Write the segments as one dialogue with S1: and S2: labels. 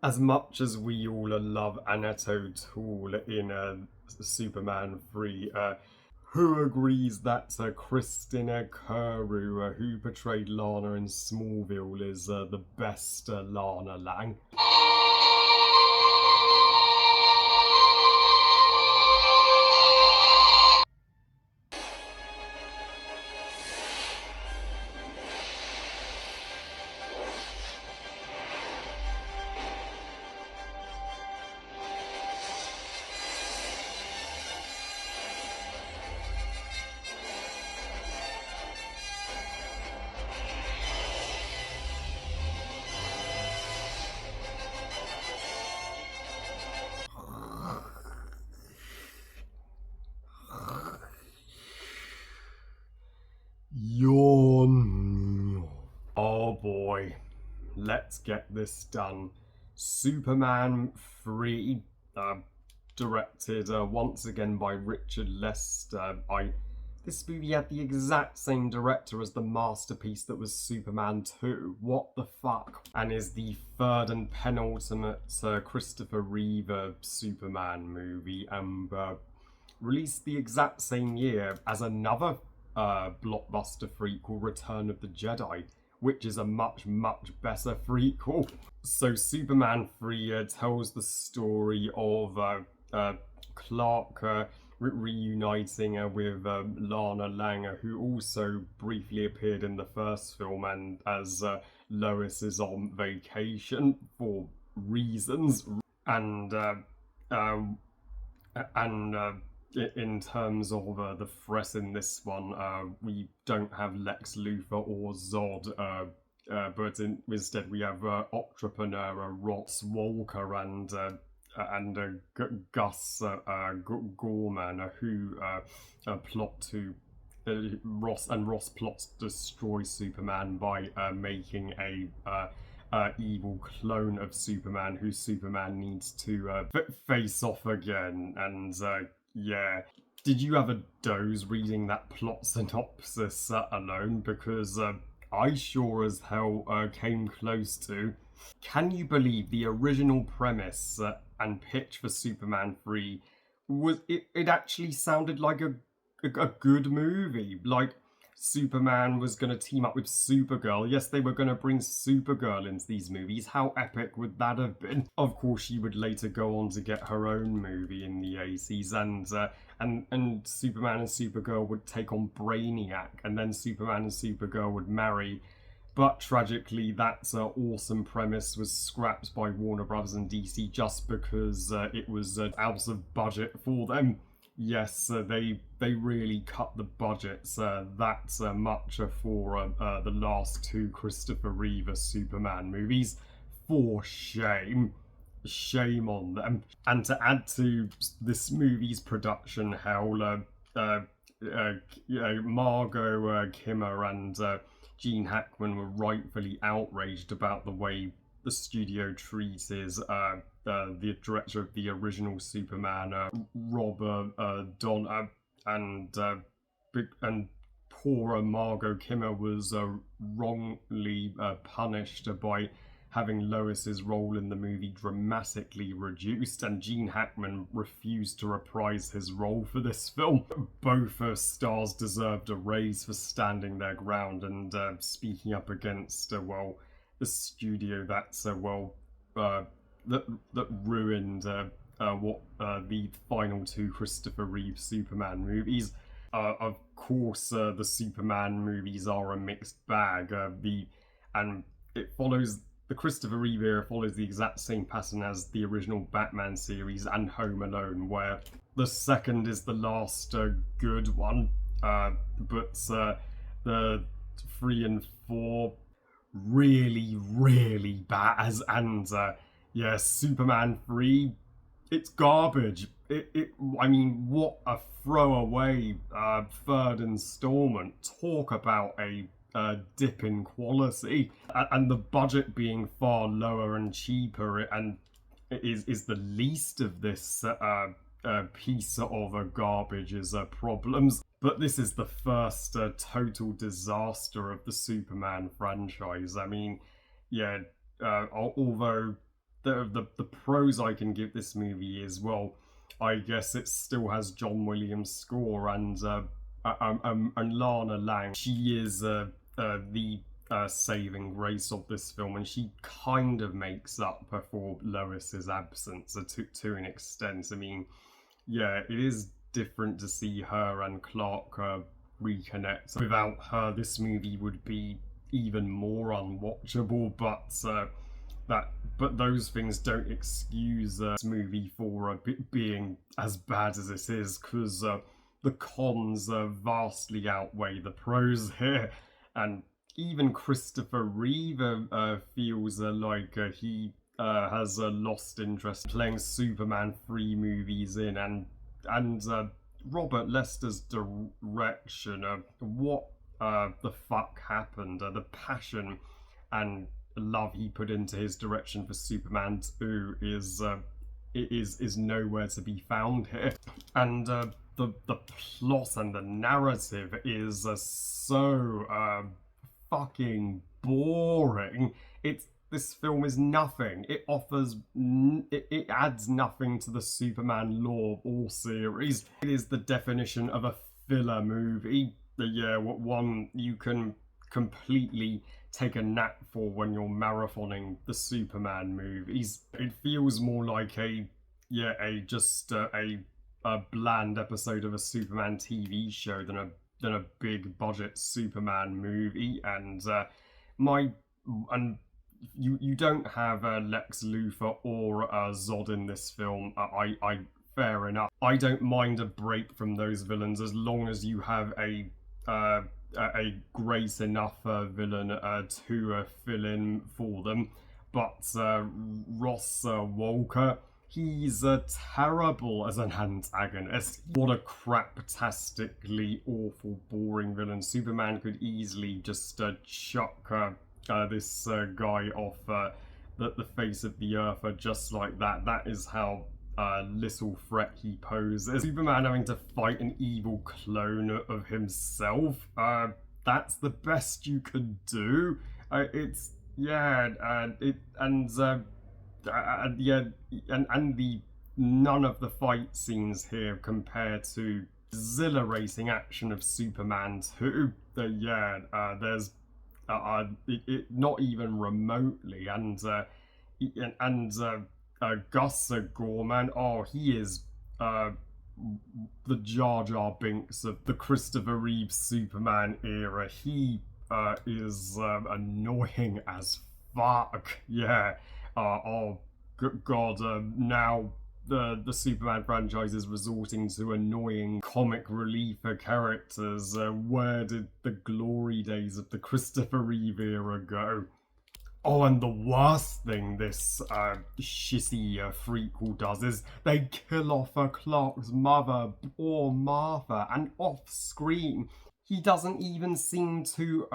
S1: As much as we all love Anato Tool in Superman 3, who agrees that Christina Kuru, who portrayed Lana in Smallville, is the best Lana Lang? Yawn. Oh boy, let's get this done. Superman 3, directed once again by Richard Lester. This movie had the exact same director as the masterpiece that was Superman 2. What the fuck? And is the third and penultimate Christopher Reeve Superman movie, and released the exact same year as another blockbuster prequel, Return of the Jedi, which is a much, much better prequel. So Superman 3 tells the story of Clark reuniting with Lana Lang, who also briefly appeared in the first film, and as Lois is on vacation for reasons, and and in terms of the threat in this one, we don't have Lex Luthor or Zod, but instead we have entrepreneur Ross Walker and Gus Gorman, who plot to Ross plots to destroy Superman by making a evil clone of Superman, who Superman needs to face off again. And yeah, did you have a doze reading that plot synopsis alone? Because I sure as hell came close to. Can you believe the original premise and pitch for Superman 3 was it actually sounded like a good movie? Like, Superman was going to team up with Supergirl. Yes, they were going to bring Supergirl into these movies. How epic would that have been? Of course, she would later go on to get her own movie in the 80s, and Superman and Supergirl would take on Brainiac, and then Superman and Supergirl would marry. But tragically, that awesome premise was scrapped by Warner Brothers and DC just because it was out of budget for them. Yes, they really cut the budgets that much for the last two Christopher Reeve Superman movies. For shame. Shame on them. And to add to this movie's production hell, Margot Kimmer and Gene Hackman were rightfully outraged about the way the studio treated the director of the original Superman, Rob Don, and poor Margot Kimmer was wrongly punished by having Lois's role in the movie dramatically reduced, and Gene Hackman refused to reprise his role for this film. Both stars deserved a raise for standing their ground and speaking up against, the studio that's, that ruined what the final two Christopher Reeve Superman movies. Of course, the Superman movies are a mixed bag. And it follows the Christopher Reeve era follows the exact same pattern as the original Batman series and Home Alone, where the second is the last good one, but the 3 and 4 really, really bad. And yeah, Superman 3, it's garbage. I mean, what a throwaway third installment. Talk about a dip in quality, and the budget being far lower and cheaper, and is the least of this piece of garbage's problems. But this is the first total disaster of the Superman franchise. I mean, yeah, although the pros I can give this movie is, well, I guess it still has John Williams' score and Lana Lang. She is the saving grace of this film, and she kind of makes up for Lois's absence to an extent. I mean, yeah, it is different to see her and Clark reconnect. Without her, this movie would be even more unwatchable. But those things don't excuse this movie for being as bad as it is, because the cons vastly outweigh the pros here, and even Christopher Reeve feels like he has lost interest playing Superman 3 movies in, and Robert Lester's direction. What the fuck happened? The passion and love he put into his direction for Superman 2 is nowhere to be found here, and the plot and the narrative is so fucking boring. This film is nothing. It offers it adds nothing to the Superman lore or series. It is the definition of a filler movie. Yeah, one you can completely take a nap for when you're marathoning the Superman movies. It feels more like a bland episode of a Superman TV show than a big budget Superman movie. And you don't have Lex Luthor or Zod in this film. I fair enough. I don't mind a break from those villains as long as you have a great enough villain to fill in for them. But Ross Walker, he's terrible as an antagonist. What a craptastically awful, boring villain. Superman could easily just chuck this guy off the face of the earth just like that. That is how little threat he poses. Superman having to fight an evil clone of himself, that's the best you could do. It's yeah, and the none of the fight scenes here compare to exhilarating action of Superman 2. There's not even remotely, and Gus Gorman, oh, he is the Jar Jar Binks of the Christopher Reeve Superman era. He is annoying as fuck. Yeah. God. Now the Superman franchise is resorting to annoying comic relief characters. Where did the glory days of the Christopher Reeve era go? Oh, and the worst thing this shitty frequel does is they kill off Clark's mother, poor Martha, and off screen. He doesn't even seem to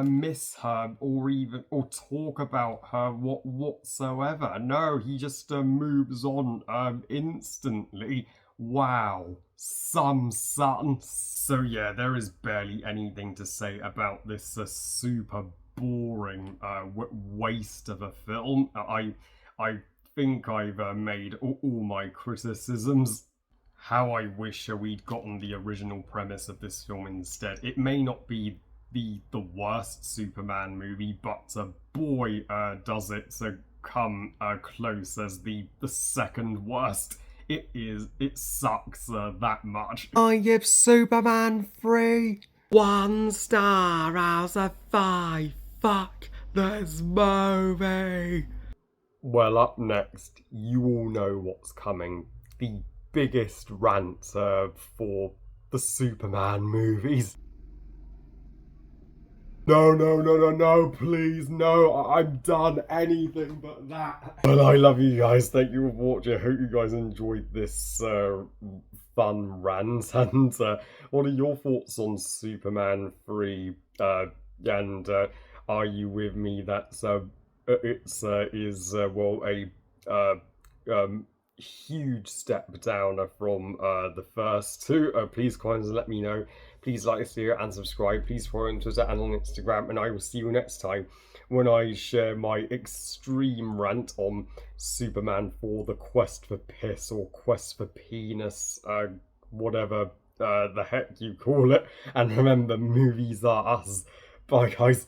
S1: miss her or talk about her whatsoever. No, he just moves on instantly. Wow, some son. So yeah, there is barely anything to say about this super boring waste of a film. I think I've made all my criticisms. How I wish we'd gotten the original premise of this film instead. It may not be the worst Superman movie, but boy does it come close as the second worst. It sucks that much. I give Superman 3 1 star out of 5. Fuck this movie. Well, up next, you all know what's coming. The biggest rant for the Superman movies. No, please, no, I'm done, anything but that. Well, I love you guys, thank you for watching, I hope you guys enjoyed this fun rant, and what are your thoughts on Superman 3, and are you with me that it's well, a huge step down from the first two. Please comment and let me know. Please like this video and subscribe. Please follow on Twitter and on Instagram, and I will see you next time when I share my extreme rant on Superman for the quest for piss or quest for penis, whatever the heck you call it. And remember, movies are us. Bye, guys.